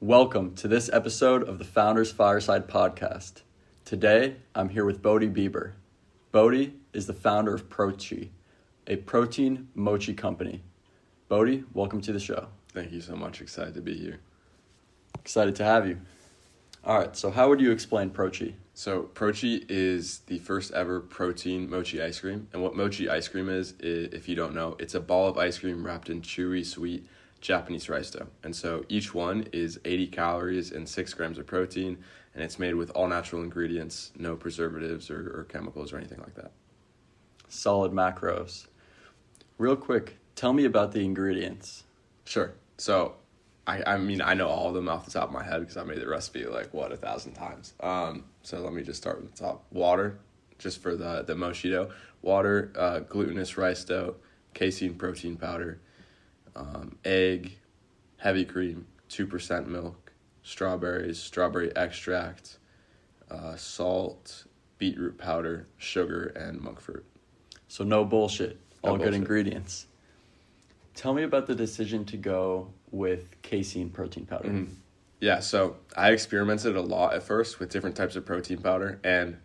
Welcome to this episode of the Founders Fireside Podcast. Today, I'm here with Bodhi Beber. Bodhi is the founder of Mochi, a protein mochi company. Bodhi, welcome to the show. Thank you so much. Excited to be here. Excited to have you. All right, so how would you explain Mochi? So Mochi is the first ever protein mochi ice cream. And what mochi ice cream is, if you don't know, it's a ball of ice cream wrapped in chewy, sweet Japanese rice dough. And so each one is 80 calories and 6 grams of protein, and it's made with all natural ingredients, no preservatives or chemicals or anything like that. Solid macros. Real quick, tell me about the ingredients. Sure. So I mean, I know all of them off the top of my head because I made the recipe 1,000 times. So let me just start with the top. Water, just for the mochi dough. Water, glutinous rice dough, casein protein powder, egg, heavy cream, 2% milk, strawberries, strawberry extract, salt, beetroot powder, sugar, and monk fruit. So no bullshit. All bullshit. Good ingredients. Tell me about the decision to go with casein protein powder. Mm-hmm. Yeah, so I experimented a lot at first with different types of protein powder, and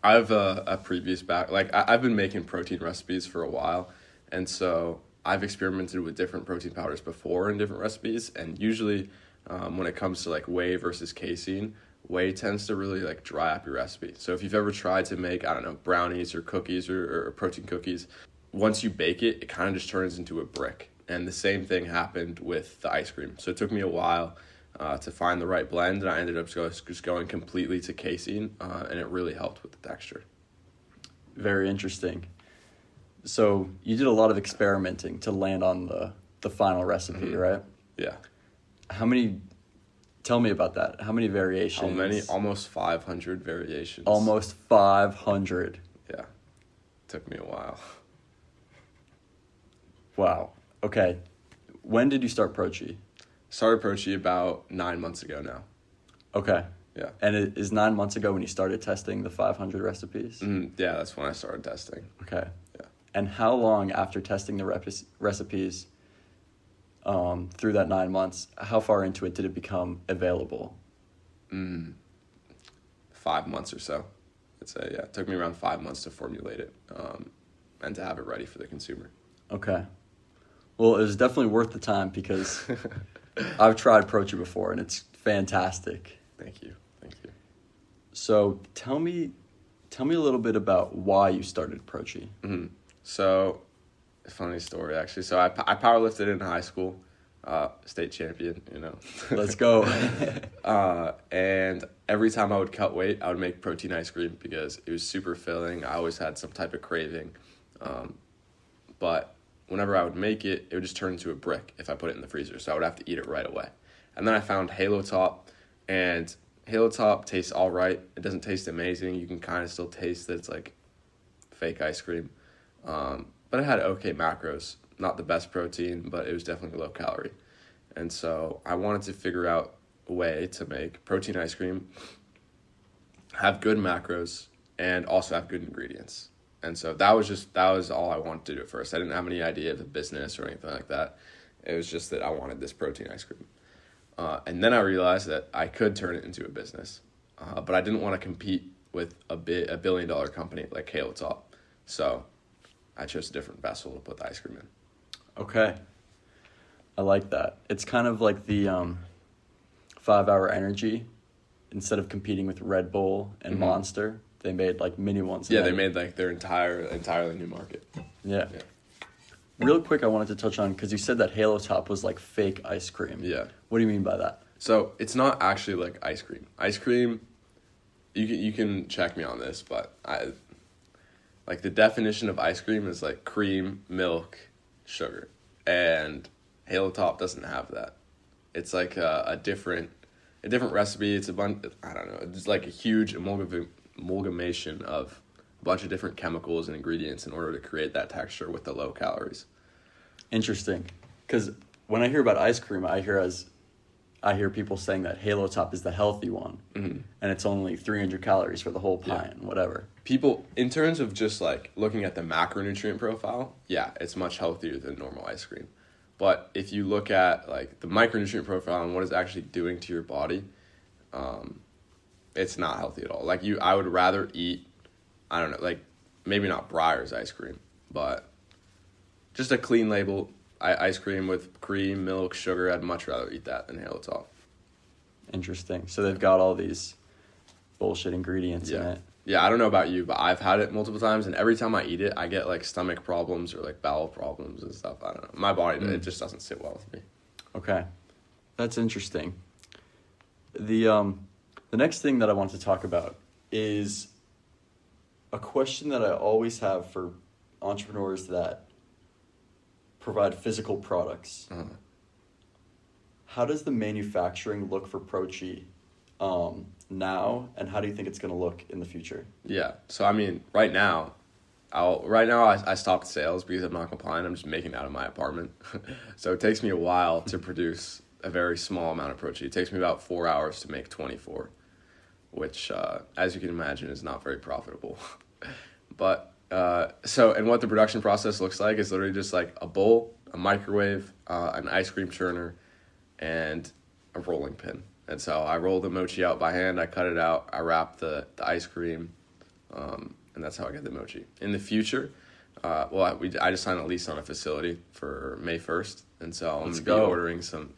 I have a previous I've been making protein recipes for a while, and so I've experimented with different protein powders before in different recipes, and usually when it comes to whey versus casein, whey tends to really dry up your recipe. So if you've ever tried to make, brownies or cookies or protein cookies, once you bake it, it kind of just turns into a brick. And the same thing happened with the ice cream. So it took me a while to find the right blend, and I ended up just going completely to casein, and it really helped with the texture. Very interesting. So you did a lot of experimenting to land on the final recipe, Mm-hmm. right? Yeah. Tell me about that. How many variations? How many? Almost 500 variations. Almost 500. Yeah. Took me a while. Wow. Okay. When did you start Mochi? Started Mochi about 9 months ago now. Okay. Yeah. And it is 9 months ago when you started testing the 500 recipes? Yeah, that's when I started testing. Okay. Yeah. And how long after testing the recipes through that 9 months, how far into it did it become available? 5 months or so. I'd say, yeah. It took me around 5 months to formulate it and to have it ready for the consumer. Okay. Well, it was definitely worth the time because I've tried Mochi before and it's fantastic. Thank you. So tell me a little bit about why you started Mochi. Mm-hmm. So, funny story actually. So I powerlifted in high school, state champion, Let's go. And every time I would cut weight, I would make protein ice cream because it was super filling. I always had some type of craving. But whenever I would make it, it would just turn into a brick if I put it in the freezer. So I would have to eat it right away. And then I found Halo Top, and Halo Top tastes all right. It doesn't taste amazing. You can kind of still taste that it's fake ice cream. But it had okay macros. Not the best protein, but it was definitely low calorie. And so I wanted to figure out a way to make protein ice cream, have good macros, and also have good ingredients. And so that was all I wanted to do at first. I didn't have any idea of the business or anything like that. It was just that I wanted this protein ice cream. And then I realized that I could turn it into a business. But I didn't want to compete with a billion-dollar company like Halo Top. So I chose a different vessel to put the ice cream in. Okay. I like that. It's kind of like the 5 Hour Energy. Instead of competing with Red Bull and Monster, they made mini ones. Yeah, they made their entirely new market. Yeah. Real quick, I wanted to touch on, because you said that Halo Top was fake ice cream. Yeah. What do you mean by that? So it's not actually ice cream. Ice cream, you can check me on this, but the definition of ice cream is cream, milk, sugar, and Halo Top doesn't have that. It's a different recipe. It's a bunch. I don't know. It's a huge amalgamation of a bunch of different chemicals and ingredients in order to create that texture with the low calories. Interesting, because when I hear about ice cream, I hear people saying that Halo Top is the healthy one, and it's only 300 calories for the whole pint, whatever. People, in terms of just looking at the macronutrient profile, yeah, it's much healthier than normal ice cream. But if you look at like the micronutrient profile and what it's actually doing to your body, it's not healthy at all. Like I would rather eat, I don't know, like maybe not Breyer's ice cream, but just a clean label ice cream with cream, milk, sugar. I'd much rather eat that than Halo Top. Interesting. So they've got all these bullshit ingredients in it. Yeah, I don't know about you, but I've had it multiple times, and every time I eat it, I get like stomach problems or like bowel problems and stuff. I don't know. My body, it just doesn't sit well with me. Okay, that's interesting. The next thing that I want to talk about is a question that I always have for entrepreneurs that provide physical products. Uh-huh. How does the manufacturing look for Pro-Chi now, and how do you think it's going to look in the future? Yeah, so I mean, right now I stopped sales because I'm not compliant. I'm just making it out of my apartment. So it takes me a while to produce a very small amount of Pro-Chi. It takes me about 4 hours to make 24, which, as you can imagine, is not very profitable. But, and what the production process looks like is literally just like a bowl, a microwave, an ice cream churner, and a rolling pin. And so I roll the mochi out by hand, I cut it out, I wrap the ice cream, and that's how I get the mochi. In the future, I just signed a lease on a facility for May 1st, and so I'm going to be ordering some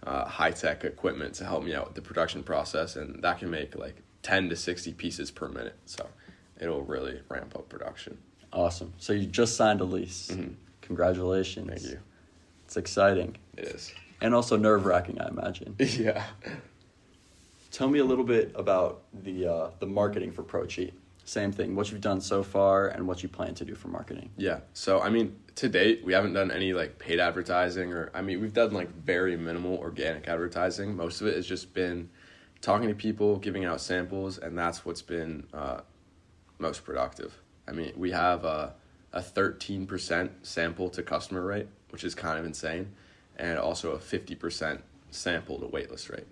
high-tech equipment to help me out with the production process, and that can make like 10 to 60 pieces per minute, so it'll really ramp up production. Awesome. So you just signed a lease. Mm-hmm. Congratulations. Thank you. It's exciting. It is. And also nerve-wracking, I imagine. Yeah. Tell me a little bit about the marketing for Pro-Chi. Same thing, what you've done so far and what you plan to do for marketing. Yeah. So, I mean, to date, we haven't done any, like, paid advertising we've done, like, very minimal organic advertising. Most of it has just been talking to people, giving out samples, and that's what's been most productive. I mean, we have a 13% sample to customer rate, which is kind of insane, and also a 50% sample to waitlist rate.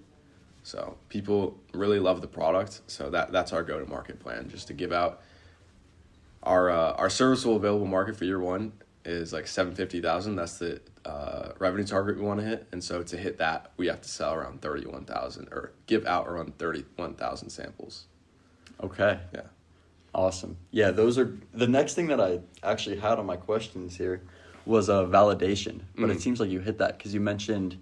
So people really love the product, so that's our go-to-market plan, just to give out our serviceable available market for year one is like $750,000. That's the revenue target we want to hit, and so to hit that, we have to sell around 31,000 or give out around 31,000 samples. Okay. Yeah. Awesome. Yeah, those are the next thing that I actually had on my questions here was a validation, but it seems like you hit that because you mentioned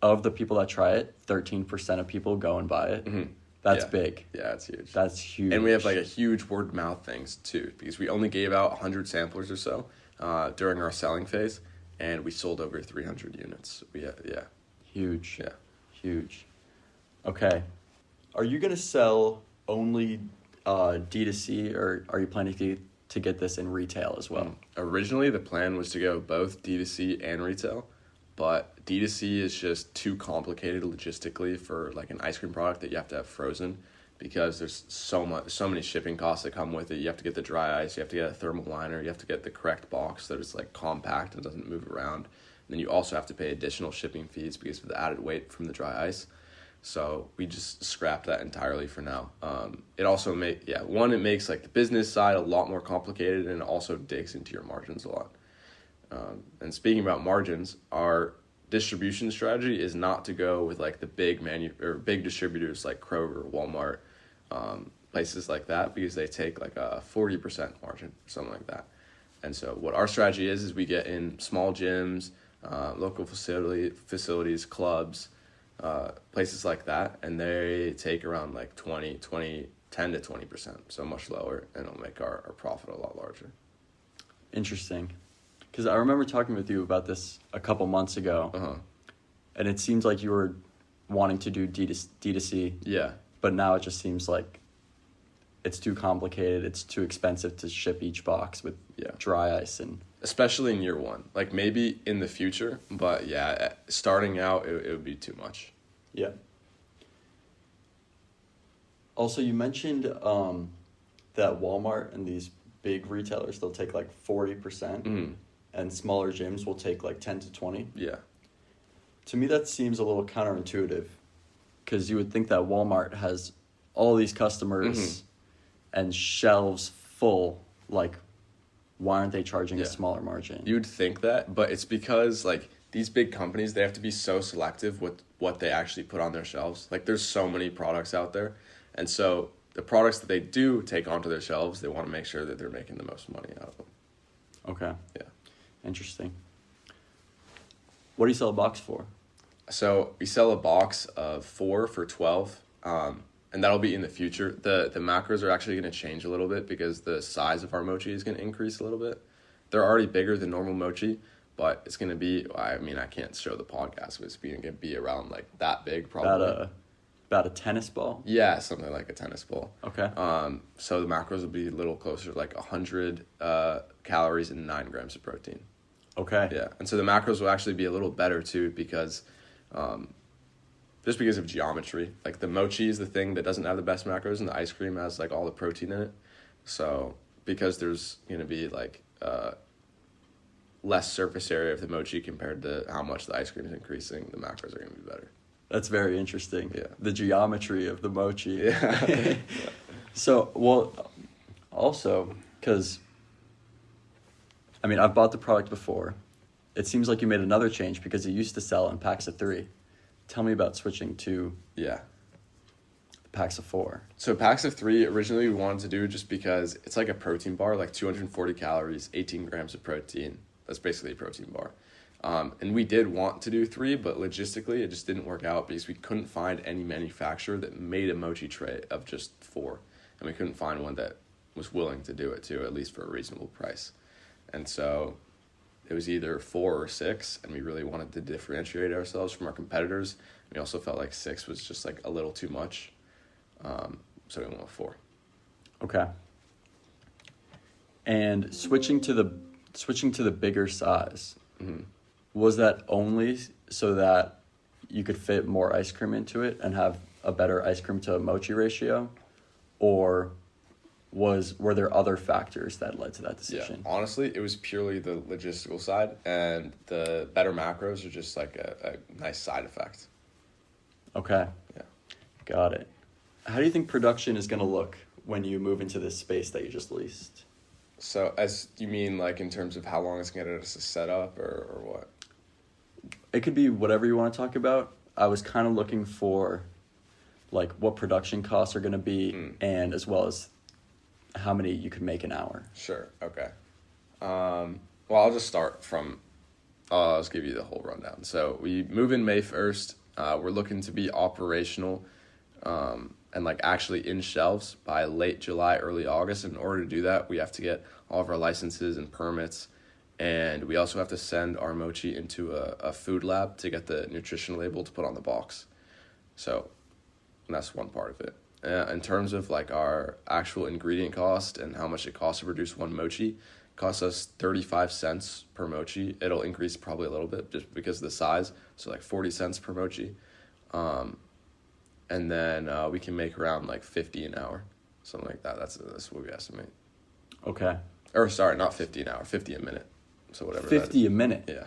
of the people that try it, 13% of people go and buy it. Mm-hmm. That's big. Yeah, it's huge. That's huge. And we have like a huge word of mouth things too, because we only gave out 100 samplers or so during our selling phase, and we sold over 300 units. Huge. Yeah. Huge. Okay. Are you going to sell only D2C, or are you planning to get this in retail as well? Originally, the plan was to go both D2C and retail, but D2C is just too complicated logistically for like an ice cream product that you have to have frozen, because there's so many shipping costs that come with it. You have to get the dry ice, you have to get a thermal liner, you have to get the correct box that is like compact and doesn't move around. And then you also have to pay additional shipping fees because of the added weight from the dry ice. So we just scrapped that entirely for now. It also it makes like the business side a lot more complicated, and it also digs into your margins a lot. And speaking about margins, our distribution strategy is not to go with like the big big distributors like Kroger, Walmart, places like that, because they take like a 40% margin or something like that. And so what our strategy is we get in small gyms, local facilities, clubs, places like that, and they take around like 10 to 20%, so much lower, and it'll make our profit a lot larger. Interesting. Because I remember talking with you about this a couple months ago, and it seems like you were wanting to do D2C. Yeah. But now it just seems like it's too complicated. It's too expensive to ship each box with dry ice, and especially in year one. Like maybe in the future, but starting out it would be too much. Yeah. Also, you mentioned that Walmart and these big retailers, they'll take like 40%, and smaller gyms will take like 10 to 20. Yeah. To me, that seems a little counterintuitive, because you would think that Walmart has all these customers and shelves full, like why aren't they charging a smaller margin? You'd think that, but it's because like these big companies, they have to be so selective with what they actually put on their shelves. Like there's so many products out there, and so the products that they do take onto their shelves, they want to make sure that they're making the most money out of them. Okay. Yeah. Interesting. What do you sell a box for? So we sell a box of 4 for $12, and that'll be in the future. The macros are actually going to change a little bit because the size of our mochi is going to increase a little bit. They're already bigger than normal mochi, but it's going to be, I mean, I can't show the podcast, but it's going to be around like that big probably. About a tennis ball? Yeah, something like a tennis ball. Okay. So the macros will be a little closer, like 100 calories and 9 grams of protein. Okay. Yeah, and so the macros will actually be a little better too because, just because of geometry. Like the mochi is the thing that doesn't have the best macros, and the ice cream has like all the protein in it. So because there's going to be like less surface area of the mochi compared to how much the ice cream is increasing, the macros are going to be better. That's very interesting. Yeah. The geometry of the mochi. Yeah. So, well, also, because, I mean, I've bought the product before. It seems like you made another change because you used to sell in packs of 3. Tell me about switching to packs of 4. So packs of 3, originally we wanted to do just because it's like a protein bar, like 240 calories, 18 grams of protein. That's basically a protein bar. And we did want to do 3, but logistically it just didn't work out because we couldn't find any manufacturer that made a mochi tray of just 4. And we couldn't find one that was willing to do it too, at least for a reasonable price. And so it was either 4 or 6, and we really wanted to differentiate ourselves from our competitors. We also felt like 6 was just like a little too much. So we went with 4. Okay. And switching to the bigger size, was that only so that you could fit more ice cream into it and have a better ice cream to mochi ratio, or were there other factors that led to that decision? Yeah, honestly, it was purely the logistical side, and the better macros are just like a nice side effect. Okay. Yeah. Got it. How do you think production is going to look when you move into this space that you just leased? So, as you mean, like in terms of how long it's going to take us to set up, or what? It could be whatever you want to talk about. I was kind of looking for, like, what production costs are going to be, and as well as how many you could make an hour. Sure. Okay. Well, I'll just start from. I'll just give you the whole rundown. So we move in May 1st. We're looking to be operational, and like actually in shelves by late July, early August. In order to do that, we have to get all of our licenses and permits, and we also have to send our mochi into a food lab to get the nutrition label to put on the box. So that's one part of it. In terms of like our actual ingredient cost and how much it costs to produce one mochi, it costs us 35 cents per mochi. It'll increase probably a little bit just because of the size, so like 40 cents per mochi. And then we can make around like 50 an hour, something like that. That's what we estimate. Okay. Or sorry, not 50 an hour, 50 a minute. So whatever. 50 a minute. Yeah.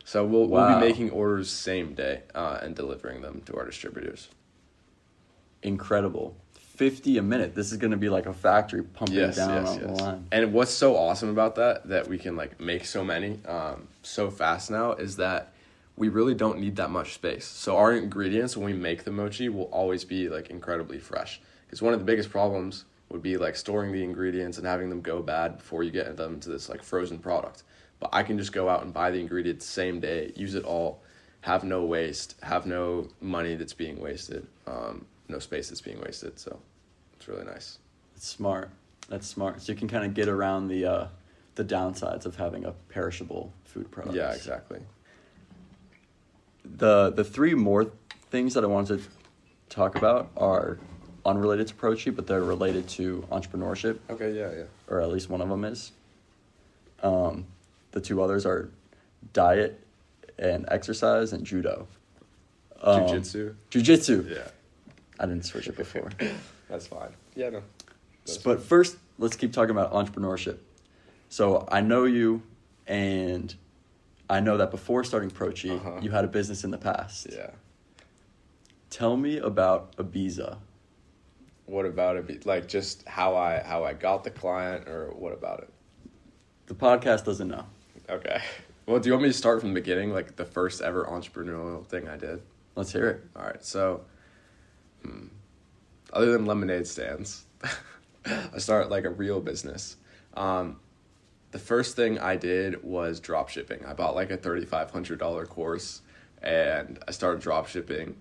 So we'll be making orders same day and delivering them to our distributors. Incredible. 50 a minute. This is going to be like a factory pumping down on the line. And what's so awesome about that we can like make so many so fast now, is that we really don't need that much space. So our ingredients, when we make the mochi, will always be like incredibly fresh. Because one of the biggest problems would be like storing the ingredients and having them go bad before you get them into this like frozen product. But I can just go out and buy the ingredients same day, use it all, have no waste, have no money that's being wasted, no space that's being wasted. So it's really nice. It's smart. That's smart. So you can kind of get around the downsides of having a perishable food product. Yeah, exactly. The 3 more things that I wanted to talk about are unrelated to Prochi, but they're related to entrepreneurship. Okay, yeah. Or at least one of them is. The 2 others are diet and exercise and judo. Jiu-jitsu. Yeah. I didn't switch it before. That's fine. Yeah, no. But first, let's keep talking about entrepreneurship. So I know you, and I know that before starting Prochi, you had a business in the past. Yeah. Tell me about Ibiza. What about it? Like just how I got the client, or what about it? The podcast doesn't know. Okay. Well, do you want me to start from the beginning, like the first ever entrepreneurial thing I did? Let's hear it. All right. So, other than lemonade stands, I started like a real business. The first thing I did was drop shipping. I bought like a $3,500 course and I started drop shipping.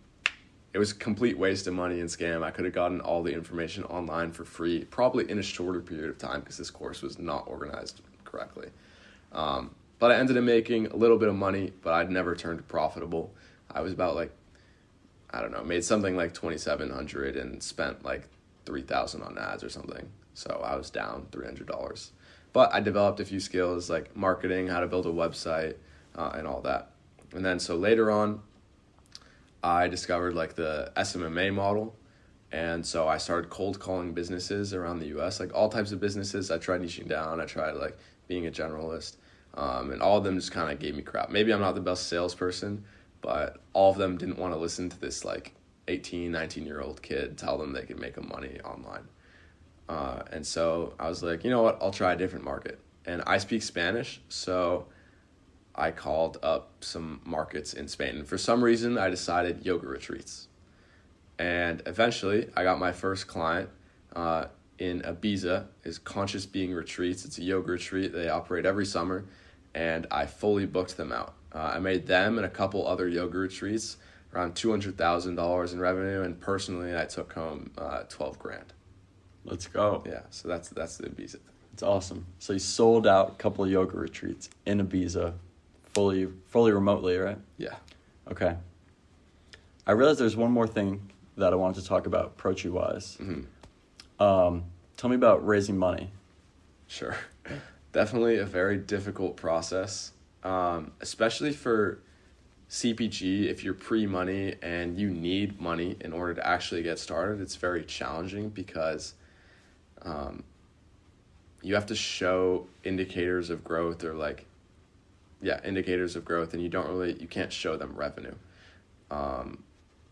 It was a complete waste of money and scam. I could have gotten all the information online for free, probably in a shorter period of time because this course was not organized correctly. But I ended up making a little bit of money, but I'd never turned profitable. I was about like, I don't know, made something like $2,700 and spent like $3,000 on ads or something. So I was down $300. But I developed a few skills like marketing, how to build a website, and all that. And then so later on, I discovered like the SMMA model. And so I started cold calling businesses around the US, like all types of businesses. I tried niching down. I tried like being a generalist. And all of them just kind of gave me crap. Maybe I'm not the best salesperson, but all of them didn't want to listen to this like 18, 19-year-old kid tell them they could make money online. And so I was like, you know what, I'll try a different market. And I speak Spanish, so I called up some markets in Spain. And for some reason, I decided yoga retreats. And eventually, I got my first client in Ibiza, is Conscious Being Retreats. It's a yoga retreat. They operate every summer, and I fully booked them out. I made them and a couple other yoga retreats around $200,000 in revenue, and personally, I took home $12,000. Let's go. Yeah, so that's the Ibiza thing. It's awesome. So you sold out a couple of yoga retreats in Ibiza, fully remotely, right? Yeah. Okay. I realized there's one more thing that I wanted to talk about, Prochi-wise. Mm-hmm. Tell me about raising money. Sure. Definitely a very difficult process, especially for CPG. If you're pre-money and you need money in order to actually get started, it's very challenging because you have to show indicators of growth indicators of growth, and you can't show them revenue.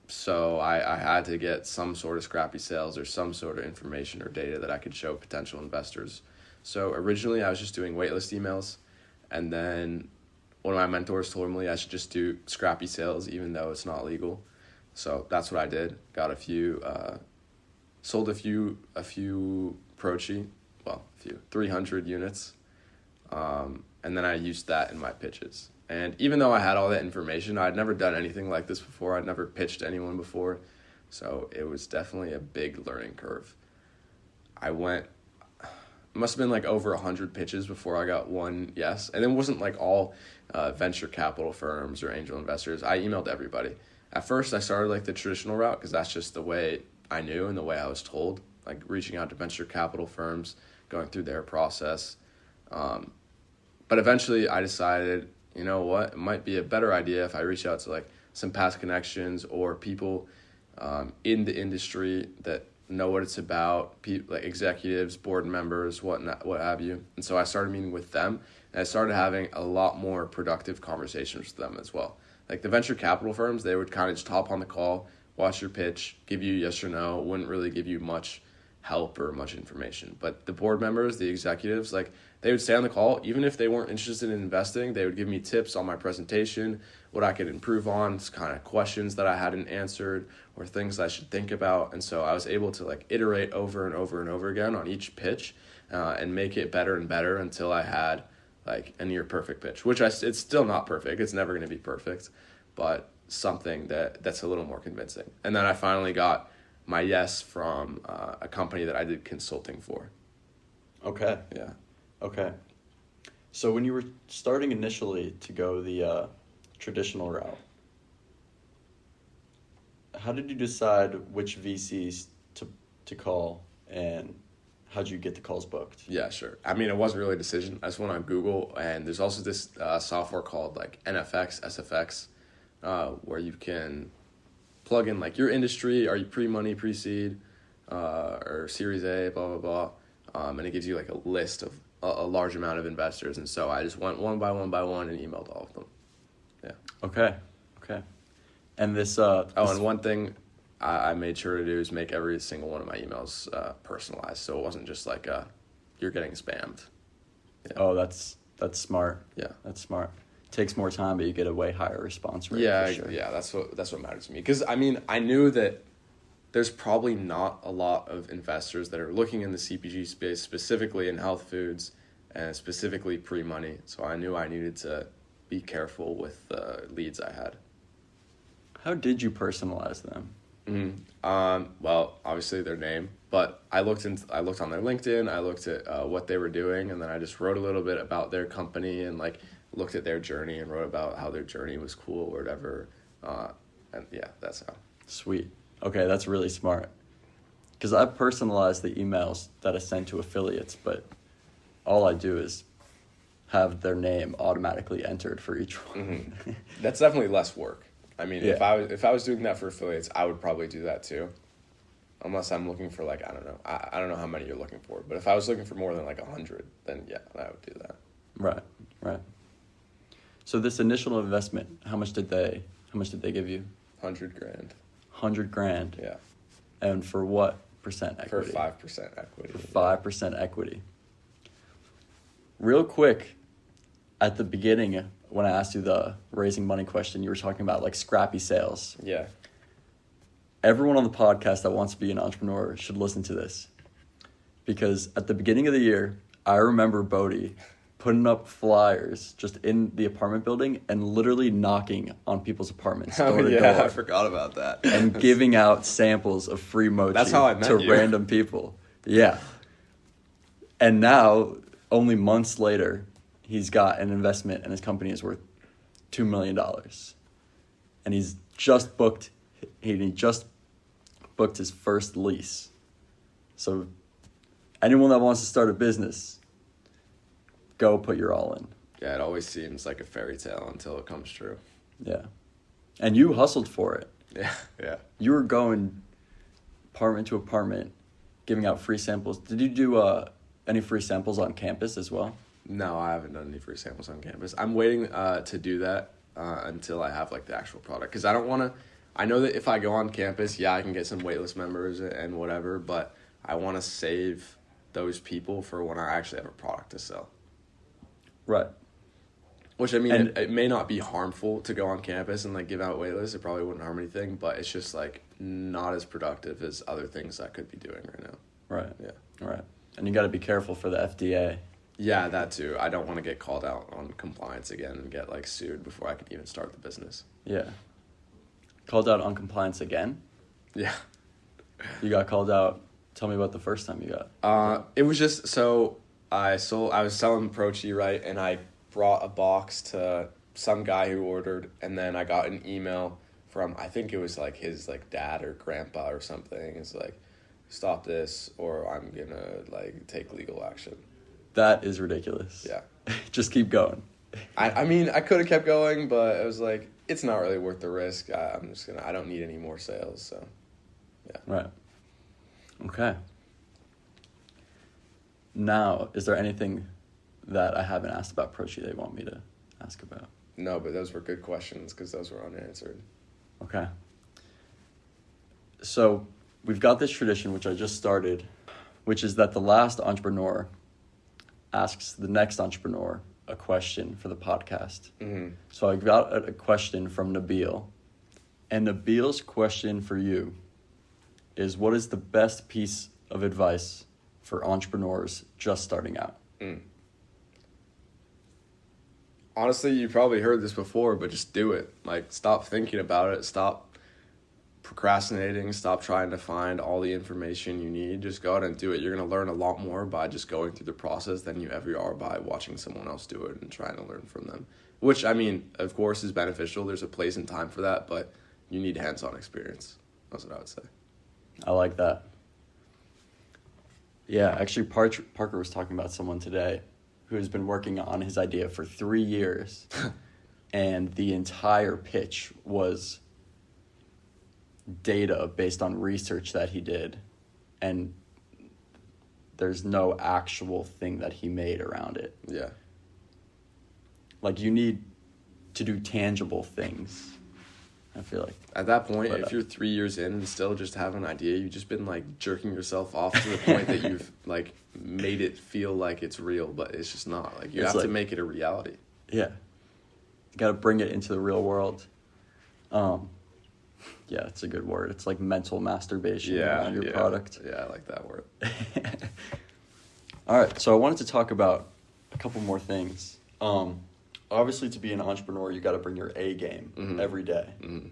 So I had to get some sort of scrappy sales or some sort of information or data that I could show potential investors. So originally I was just doing waitlist emails, and then one of my mentors told me I should just do scrappy sales even though it's not legal. So that's what I did. Got sold a few Prochi, 300 units. And then I used that in my pitches. And even though I had all that information, I'd never done anything like this before. I'd never pitched to anyone before. So it was definitely a big learning curve. It must have been like over 100 pitches before I got one yes. And it wasn't like all venture capital firms or angel investors. I emailed everybody. At first, I started like the traditional route because that's just the way I knew and the way I was told, like reaching out to venture capital firms, going through their process. But eventually I decided, you know what, it might be a better idea if I reach out to like some past connections or people in the industry that know what it's about, like executives, board members, what have you. And so I started meeting with them, and I started having a lot more productive conversations with them as well. Like the venture capital firms, they would kind of just hop on the call, watch your pitch, give you yes or no, wouldn't really give you much help or much information. But the board members, the executives, like they would stay on the call. Even if they weren't interested in investing, they would give me tips on my presentation, what I could improve on, kind of questions that I hadn't answered or things I should think about. And so I was able to like iterate over and over and over again on each pitch and make it better and better until I had like a near perfect pitch, which it's still not perfect. It's never going to be perfect, but something that's a little more convincing. And then I finally got my yes from a company that I did consulting for. Okay. Yeah. Okay. So when you were starting initially to go the traditional route, how did you decide which VCs to call, and how'd you get the calls booked? Yeah, sure. I mean, it wasn't really a decision. I just went on Google, and there's also this software called like NFX, SFX, where you can plug in like your industry. Are you pre-money, pre-seed, or Series A, blah, blah, blah. And it gives you like a list of a large amount of investors. And so I just went one by one and emailed all of them. Yeah. Okay. And this... and one thing I made sure to do is make every single one of my emails personalized. So it wasn't just like, you're getting spammed. Yeah. Oh, that's smart. Yeah. That's smart. Takes more time, but you get a way higher response rate. Yeah, for sure. yeah, that's what matters to me. Because I mean, I knew that there's probably not a lot of investors that are looking in the CPG space, specifically in health foods, and specifically pre-money. So I knew I needed to be careful with the leads I had. How did you personalize them? Well, obviously their name, but I looked on their LinkedIn. I looked at what they were doing, and then I just wrote a little bit about their company and like looked at their journey and wrote about how their journey was cool or whatever. And yeah, that's how. Sweet. Okay, that's really smart. Because I personalize the emails that I send to affiliates, but all I do is have their name automatically entered for each one. That's definitely less work. I mean, Yeah. if I was doing that for affiliates, I would probably do that too. Unless I'm looking for like, I don't know. I don't know how many you're looking for, but if I was looking for more than like 100, then yeah, I would do that. Right. So this initial investment, how much did they give you? $100,000. $100,000. Yeah. And for what percent equity? For 5% equity. For 5% equity. Real quick, at the beginning, when I asked you the raising money question, you were talking about like scrappy sales. Yeah. Everyone on the podcast that wants to be an entrepreneur should listen to this. Because at the beginning of the year, I remember Bodhi putting up flyers just in the apartment building and literally knocking on people's apartments door to door. I forgot about that. And giving out samples of free mochi That's how I met to you. random people. Yeah. And now, only months later, he's got an investment and his company is worth $2 million. And he just booked his first lease. So anyone that wants to start a business, go put your all in. Yeah, it always seems like a fairy tale until it comes true. Yeah. And you hustled for it. Yeah. You were going apartment to apartment, giving out free samples. Did you do any free samples on campus as well? No, I haven't done any free samples on campus. I'm waiting to do that until I have like the actual product. Because I don't want to... I know that if I go on campus, yeah, I can get some waitlist members and whatever, but I want to save those people for when I actually have a product to sell. Right. Which, I mean, it may not be harmful to go on campus and, like, give out waitlists. It probably wouldn't harm anything, but it's just, like, not as productive as other things I could be doing right now. Right. Yeah. Right. And you got to be careful for the FDA. Yeah, that too. I don't want to get called out on compliance again and get, like, sued before I can even start the business. Yeah. Called out on compliance again? Yeah. You got called out. Tell me about the first time you got. It was just, so I was selling Prochi, right, and I brought a box to some guy who ordered, and then I got an email from, I think it was like his like dad or grandpa or something. It's like, stop this or I'm gonna like take legal action. That is ridiculous. Yeah. Just keep going. I mean, I could have kept going, but it was like, it's not really worth the risk. I don't need any more sales, so yeah. Right. Okay. Now, is there anything that I haven't asked about Prochi they want me to ask about? No, but those were good questions because those were unanswered. Okay. So we've got this tradition, which I just started, which is that the last entrepreneur asks the next entrepreneur a question for the podcast. Mm-hmm. So I got a question from Nabil. And Nabil's question for you is, what is the best piece of advice for entrepreneurs just starting out? Honestly, you probably heard this before, but just do it. Like, stop thinking about it. Stop procrastinating. Stop trying to find all the information you need. Just go out and do it. You're going to learn a lot more by just going through the process than you ever are by watching someone else do it and trying to learn from them. Which, I mean, of course, is beneficial. There's a place and time for that, but you need hands-on experience. That's what I would say. I like that. Yeah, actually, Parker was talking about someone today who's been working on his idea for 3 years, and the entire pitch was data based on research that he did, and there's no actual thing that he made around it. Yeah. Like, you need to do tangible things I feel like. At that point, But, if you're 3 years in and still just have an idea, you've just been like jerking yourself off to the point that you've like made it feel like it's real, but it's just not. Like you It's have to like- make it a reality. Yeah. You got to bring it into the real world. Yeah, it's a good word. It's like mental masturbation around your product. Yeah, I like that word. All right, so I wanted to talk about a couple more things. Obviously, to be an entrepreneur, you got to bring your A game every day. Mm-hmm.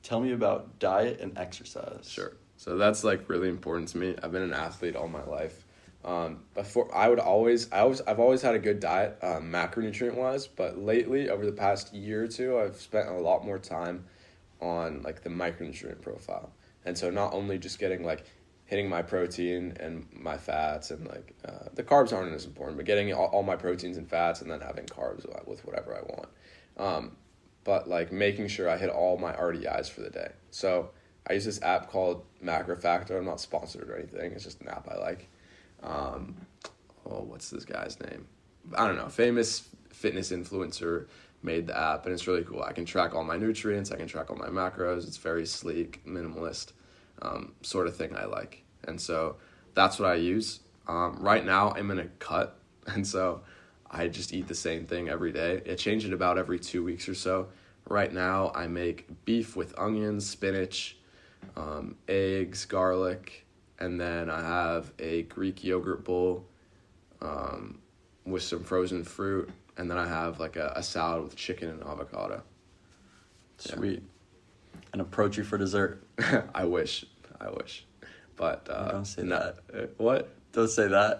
Tell me about diet and exercise. Sure. So that's like really important to me. I've been an athlete all my life. I've always had a good diet, macronutrient wise, but lately over the past year or two, I've spent a lot more time on like the micronutrient profile. And so not only just hitting my protein and my fats and the carbs aren't as important, but getting all my proteins and fats and then having carbs with whatever I want. But like making sure I hit all my RDIs for the day. So I use this app called Macro Factor. I'm not sponsored or anything. It's just an app I like. What's this guy's name? I don't know. Famous fitness influencer made the app, and it's really cool. I can track all my nutrients. I can track all my macros. It's very sleek, minimalist, sort of thing I like. And so that's what I use. Right now I'm in a cut, and so I just eat the same thing every day. I change it about every 2 weeks or so. Right now I make beef with onions, spinach, eggs, garlic, and then I have a Greek yogurt bowl with some frozen fruit, and then I have like a salad with chicken and avocado. Sweet. And approach you for dessert. I wish. But don't say that. What? Don't say that.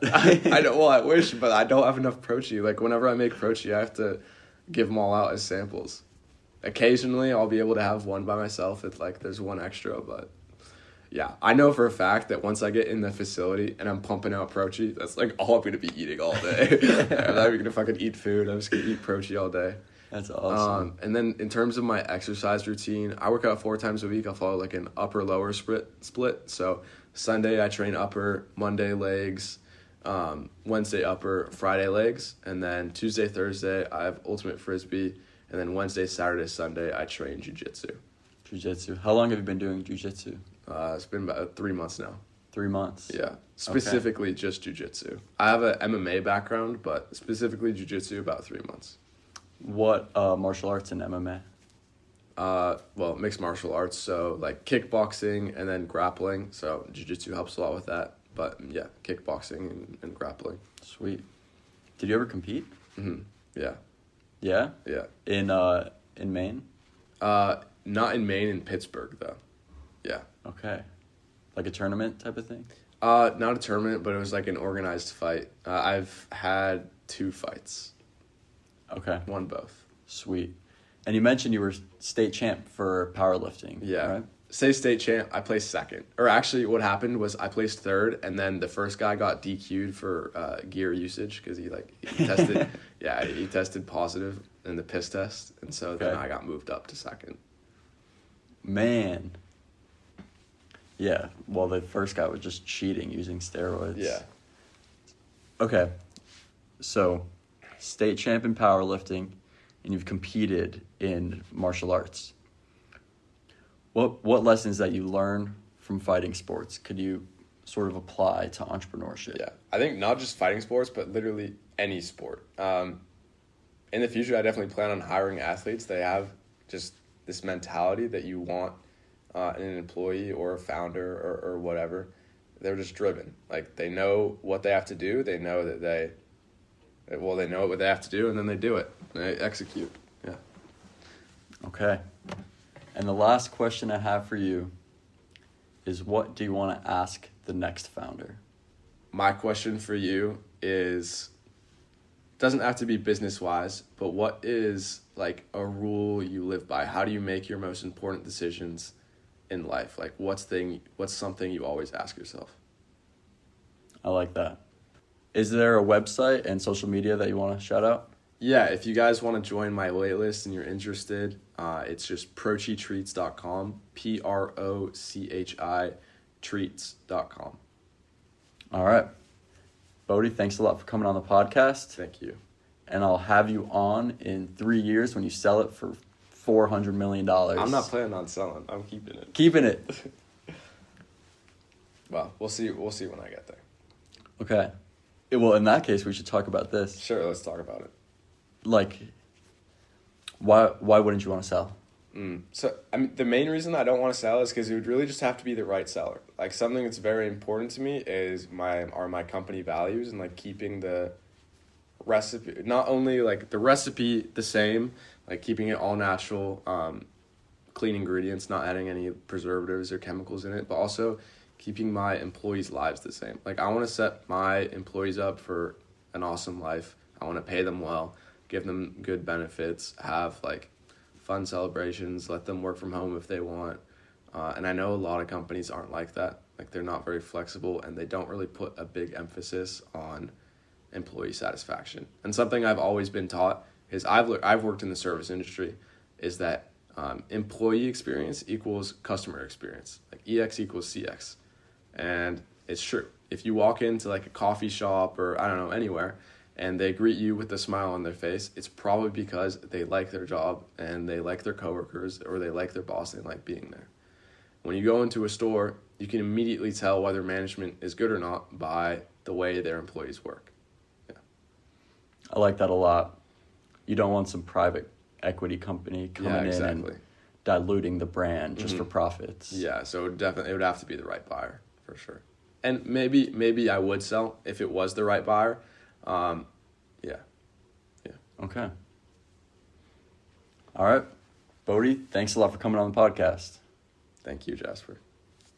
I know. Well, I wish, but I don't have enough protein. Like whenever I make protein, I have to give them all out as samples. Occasionally, I'll be able to have one by myself if like there's one extra, but yeah, I know for a fact that once I get in the facility and I'm pumping out protein, that's like all I'm gonna be eating all day. I'm not even gonna fucking eat food. I'm just gonna eat protein all day. That's awesome. And then in terms of my exercise routine, I work out 4 times a week. I follow like an upper-lower split. So Sunday I train upper, Monday legs, Wednesday upper, Friday legs, and then Tuesday, Thursday I have ultimate frisbee, and then Wednesday, Saturday, Sunday I train jiu-jitsu. Jiu-jitsu. How long have you been doing jiu-jitsu? It's been about 3 months now. 3 months? Yeah. Specifically just jiu-jitsu. I have an MMA background, but specifically jiu-jitsu about 3 months. What martial arts and MMA? Well, mixed martial arts, so like kickboxing and then grappling. So jiu-jitsu helps a lot with that. But yeah, kickboxing and grappling. Sweet. Did you ever compete? Mm-hmm. Yeah. Yeah? Yeah. In Maine? Not in Maine, in Pittsburgh though. Yeah. Okay. Like a tournament type of thing? Not a tournament, but it was like an organized fight. I've had 2 fights. Okay. Won both. Sweet. And you mentioned you were state champ for powerlifting. Yeah. Right? Say state champ, I placed second. Or actually what happened was I placed third, and then the first guy got DQ'd for gear usage because he tested he tested positive in the piss test, and so then I got moved up to second. Man. Yeah. Well, the first guy was just cheating using steroids. Yeah. Okay. So, state champ in powerlifting, and you've competed in martial arts. What lessons that you learn from fighting sports could you sort of apply to entrepreneurship? Yeah, I think not just fighting sports, but literally any sport. In the future, I definitely plan on hiring athletes. They have just this mentality that you want in an employee or a founder or whatever. They're just driven. Like they know what they have to do. They know that they know what they have to do, and then they do it. They execute. Yeah. Okay. And the last question I have for you is, what do you want to ask the next founder? My question for you is, doesn't have to be business-wise, but what is like a rule you live by? How do you make your most important decisions in life? Like what's something you always ask yourself? I like that. Is there a website and social media that you want to shout out? Yeah, if you guys want to join my waitlist and you're interested, it's just prochitreats.com, PROCHI treats.com. All right. Bodhi, thanks a lot for coming on the podcast. Thank you. And I'll have you on in 3 years when you sell it for $400 million. I'm not planning on selling. I'm keeping it. Keeping it. Well, we'll see. We'll see when I get there. Okay. Well, in that case, we should talk about this. Sure, let's talk about it. Like, why wouldn't you want to sell? So, I mean, the main reason I don't want to sell is because it would really just have to be the right seller. Like, something that's very important to me is my company values, and like keeping the recipe, not only like the recipe the same, like keeping it all natural, clean ingredients, not adding any preservatives or chemicals in it, but also keeping my employees' lives the same. Like, I want to set my employees up for an awesome life. I want to pay them well, give them good benefits, have like fun celebrations, let them work from home if they want. And I know a lot of companies aren't like that. Like, they're not very flexible, and they don't really put a big emphasis on employee satisfaction. And something I've always been taught is I've worked in the service industry, is that employee experience equals customer experience. Like, EX equals CX. And it's true. If you walk into like a coffee shop or I don't know, anywhere, and they greet you with a smile on their face, it's probably because they like their job and they like their coworkers, or they like their boss and they like being there. When you go into a store, you can immediately tell whether management is good or not by the way their employees work. Yeah. I like that a lot. You don't want some private equity company coming in and diluting the brand just for profits. Yeah, so it would have to be the right buyer for sure. And maybe I would sell if it was the right buyer. Yeah. Okay. All right. Bodhi, thanks a lot for coming on the podcast. Thank you, Jasper.